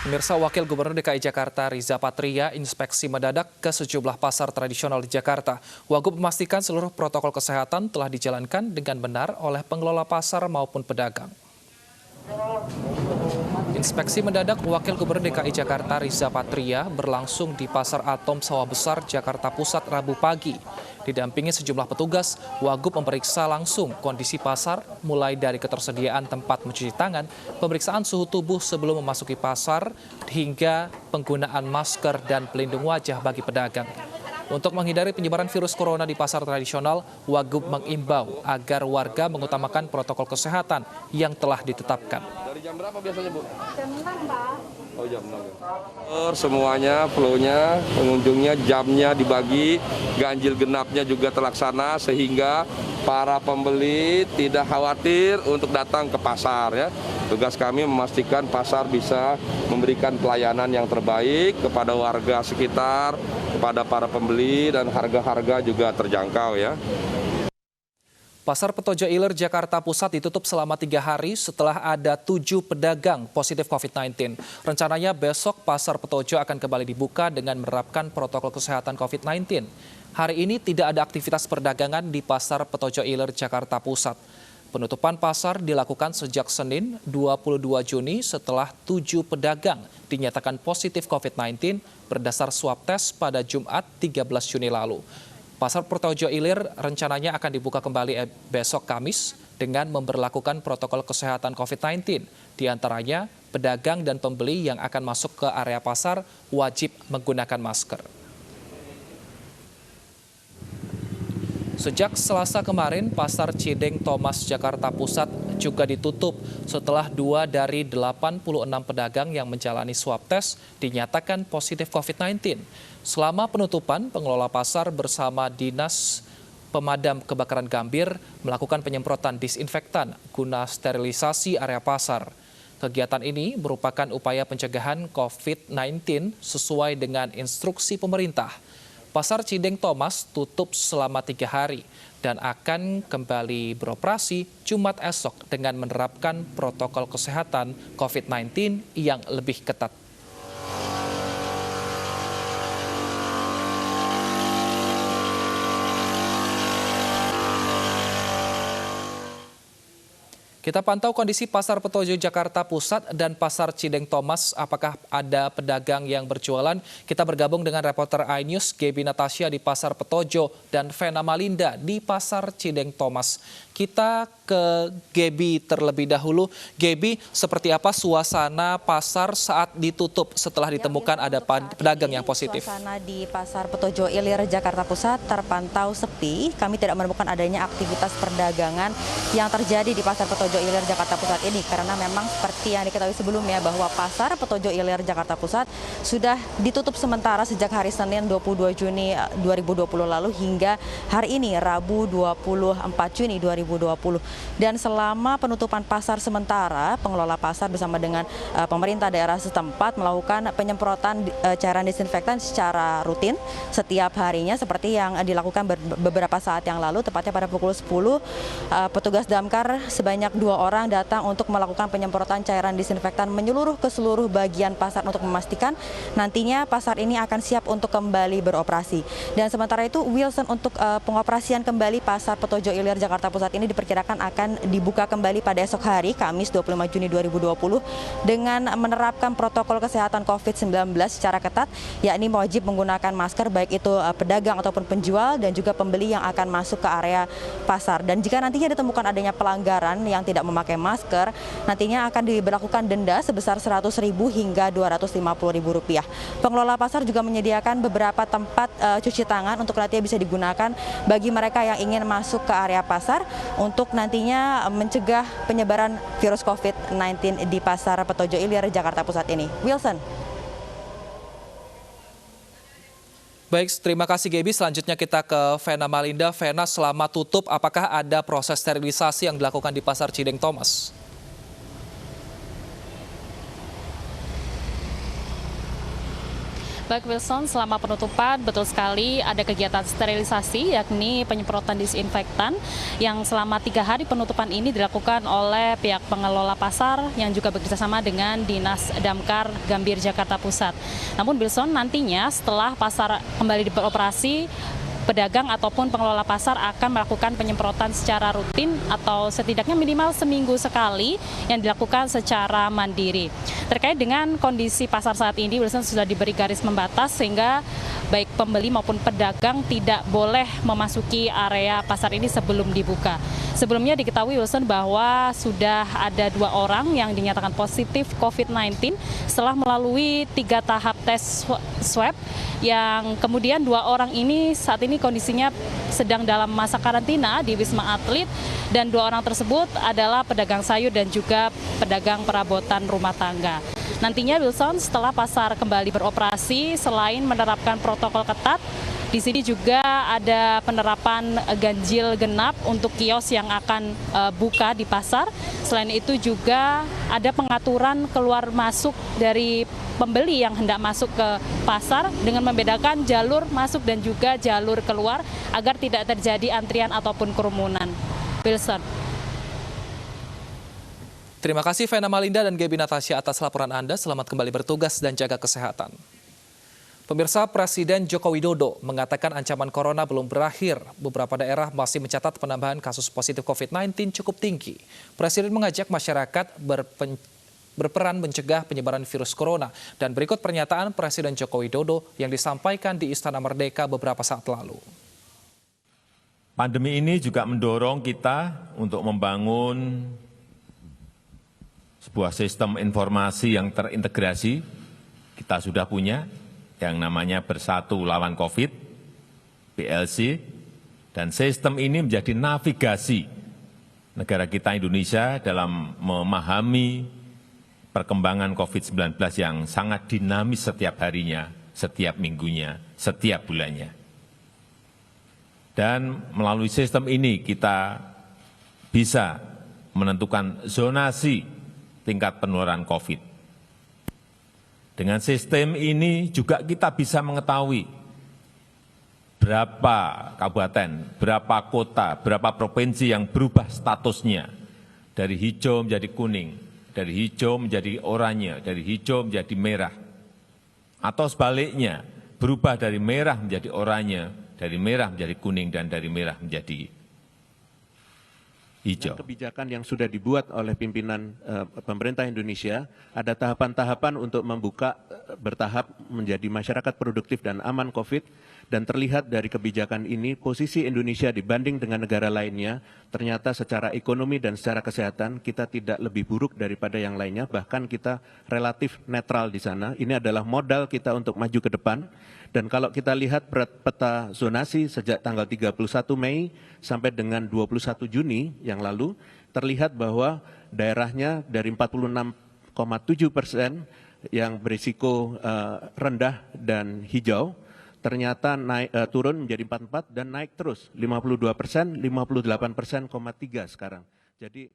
Pemirsa, Wakil Gubernur DKI Jakarta Riza Patria inspeksi mendadak ke sejumlah pasar tradisional di Jakarta. Wagub memastikan seluruh protokol kesehatan telah dijalankan dengan benar oleh pengelola pasar maupun pedagang. Inspeksi mendadak Wakil Gubernur DKI Jakarta Riza Patria berlangsung di Pasar Atom Sawah Besar, Jakarta Pusat Rabu pagi. Didampingi sejumlah petugas, Wagub memeriksa langsung kondisi pasar, mulai dari ketersediaan tempat mencuci tangan, pemeriksaan suhu tubuh sebelum memasuki pasar, hingga penggunaan masker dan pelindung wajah bagi pedagang. Untuk menghindari penyebaran virus corona di pasar tradisional, Wagub mengimbau agar warga mengutamakan protokol kesehatan yang telah ditetapkan. Dari jam berapa biasanya, Bu? Jam 6, Pak. Oh, jam 6. Semuanya, flow-nya, pengunjungnya, jamnya dibagi, ganjil genapnya juga terlaksana sehingga para pembeli tidak khawatir untuk datang ke pasar ya. Tugas kami memastikan pasar bisa memberikan pelayanan yang terbaik kepada warga sekitar, kepada para pembeli, dan harga-harga juga terjangkau ya. Pasar Petojo Ilir Jakarta Pusat ditutup selama 3 hari setelah ada 7 pedagang positif COVID-19. Rencananya besok Pasar Petojo akan kembali dibuka dengan menerapkan protokol kesehatan COVID-19. Hari ini tidak ada aktivitas perdagangan di Pasar Petojo Ilir Jakarta Pusat. Penutupan pasar dilakukan sejak Senin 22 Juni setelah 7 pedagang dinyatakan positif COVID-19 berdasar swab tes pada Jumat 13 Juni lalu. Pasar Petojo Ilir rencananya akan dibuka kembali besok Kamis dengan memberlakukan protokol kesehatan COVID-19. Di antaranya, pedagang dan pembeli yang akan masuk ke area pasar wajib menggunakan masker. Sejak Selasa kemarin, Pasar Cideng Thomas Jakarta Pusat juga ditutup setelah 2 dari 86 pedagang yang menjalani swab tes dinyatakan positif COVID-19. Selama penutupan, pengelola pasar bersama Dinas Pemadam Kebakaran Gambir melakukan penyemprotan disinfektan guna sterilisasi area pasar. Kegiatan ini merupakan upaya pencegahan COVID-19 sesuai dengan instruksi pemerintah. Pasar Cideng Thomas tutup selama 3 hari dan akan kembali beroperasi Jumat esok dengan menerapkan protokol kesehatan COVID-19 yang lebih ketat. Kita pantau kondisi Pasar Petojo Jakarta Pusat dan Pasar Cideng Thomas. Apakah ada pedagang yang berjualan? Kita bergabung dengan reporter iNews Gaby Natasha di Pasar Petojo dan Vena Malinda di Pasar Cideng Thomas. Kita ke Gaby terlebih dahulu. Gaby, seperti apa suasana pasar saat ditutup setelah ditemukan ada pedagang yang positif? Suasana di Pasar Petojo Ilir Jakarta Pusat terpantau sepi. Kami tidak menemukan adanya aktivitas perdagangan yang terjadi di Pasar Petojo Ilir Jakarta Pusat ini karena memang seperti yang diketahui sebelumnya bahwa Pasar Petojo Ilir Jakarta Pusat sudah ditutup sementara sejak hari Senin 22 Juni 2020 lalu hingga hari ini Rabu 24 Juni 2020. Dan selama penutupan pasar sementara, pengelola pasar bersama dengan pemerintah daerah setempat melakukan penyemprotan cairan disinfektan secara rutin setiap harinya seperti yang dilakukan beberapa saat yang lalu, tepatnya pada pukul 10 petugas damkar sebanyak 2 orang datang untuk melakukan penyemprotan cairan disinfektan menyeluruh ke seluruh bagian pasar untuk memastikan nantinya pasar ini akan siap untuk kembali beroperasi. Dan sementara itu Wilson, untuk pengoperasian kembali Pasar Petojo Ilir Jakarta Pusat ini diperkirakan akan dibuka kembali pada esok hari Kamis 25 Juni 2020 dengan menerapkan protokol kesehatan COVID-19 secara ketat, yakni wajib menggunakan masker baik itu pedagang ataupun penjual dan juga pembeli yang akan masuk ke area pasar. Dan jika nantinya ditemukan adanya pelanggaran yang tidak memakai masker, nantinya akan diberlakukan denda sebesar Rp100.000 hingga Rp250.000. Pengelola pasar juga menyediakan beberapa tempat cuci tangan untuk nantinya bisa digunakan bagi mereka yang ingin masuk ke area pasar untuk nantinya mencegah penyebaran virus COVID-19 di Pasar Petojo Ilir Jakarta Pusat ini. Wilson. Baik, terima kasih Gaby. Selanjutnya kita ke Vena Malinda. Vena, selama tutup, apakah ada proses sterilisasi yang dilakukan di Pasar Cideng Thomas? Baik Wilson, selama penutupan betul sekali ada kegiatan sterilisasi yakni penyemprotan disinfektan yang selama 3 hari penutupan ini dilakukan oleh pihak pengelola pasar yang juga bekerjasama dengan Dinas Damkar Gambir Jakarta Pusat. Namun Wilson, nantinya setelah pasar kembali beroperasi, pedagang ataupun pengelola pasar akan melakukan penyemprotan secara rutin atau setidaknya minimal seminggu sekali yang dilakukan secara mandiri. Terkait dengan kondisi pasar saat ini, Wilson sudah diberi garis membatas sehingga baik pembeli maupun pedagang tidak boleh memasuki area pasar ini sebelum dibuka. Sebelumnya diketahui Wilson bahwa sudah ada 2 orang yang dinyatakan positif COVID-19 setelah melalui 3 tahap tes swab yang kemudian 2 orang ini saat ini kondisinya sedang dalam masa karantina di Wisma Atlet dan 2 orang tersebut adalah pedagang sayur dan juga pedagang perabotan rumah tangga. Nantinya Wilson, setelah pasar kembali beroperasi, selain menerapkan protokol ketat, di sini juga ada penerapan ganjil genap untuk kios yang akan buka di pasar. Selain itu juga ada pengaturan keluar masuk dari pembeli yang hendak masuk ke pasar dengan membedakan jalur masuk dan juga jalur keluar agar tidak terjadi antrian ataupun kerumunan. Wilson. Terima kasih Vena Malinda dan Gaby Natasha atas laporan Anda. Selamat kembali bertugas dan jaga kesehatan. Pemirsa, Presiden Joko Widodo mengatakan ancaman corona belum berakhir. Beberapa daerah masih mencatat penambahan kasus positif COVID-19 cukup tinggi. Presiden mengajak masyarakat berperan mencegah penyebaran virus corona. Dan berikut pernyataan Presiden Joko Widodo yang disampaikan di Istana Merdeka beberapa saat lalu. Pandemi ini juga mendorong kita untuk membangun sebuah sistem informasi yang terintegrasi. Kita sudah punya yang namanya Bersatu Lawan COVID, BLC, dan sistem ini menjadi navigasi negara kita Indonesia dalam memahami perkembangan COVID-19 yang sangat dinamis setiap harinya, setiap minggunya, setiap bulannya. Dan melalui sistem ini kita bisa menentukan zonasi tingkat penularan COVID. Dengan sistem ini juga kita bisa mengetahui berapa kabupaten, berapa kota, berapa provinsi yang berubah statusnya dari hijau menjadi kuning, dari hijau menjadi oranye, dari hijau menjadi merah. Atau sebaliknya, berubah dari merah menjadi oranye, dari merah menjadi kuning, dan dari merah menjadi hijau. Kebijakan yang sudah dibuat oleh pimpinan pemerintah Indonesia, ada tahapan-tahapan untuk membuka bertahap menjadi masyarakat produktif dan aman COVID, dan terlihat dari kebijakan ini posisi Indonesia dibanding dengan negara lainnya, ternyata secara ekonomi dan secara kesehatan kita tidak lebih buruk daripada yang lainnya, bahkan kita relatif netral di sana. Ini adalah modal kita untuk maju ke depan. Dan kalau kita lihat peta zonasi sejak tanggal 31 Mei sampai dengan 21 Juni yang lalu, terlihat bahwa daerahnya dari 46,7% yang berisiko rendah dan hijau, ternyata turun menjadi 44 dan naik terus 52%, 58,3% sekarang. Jadi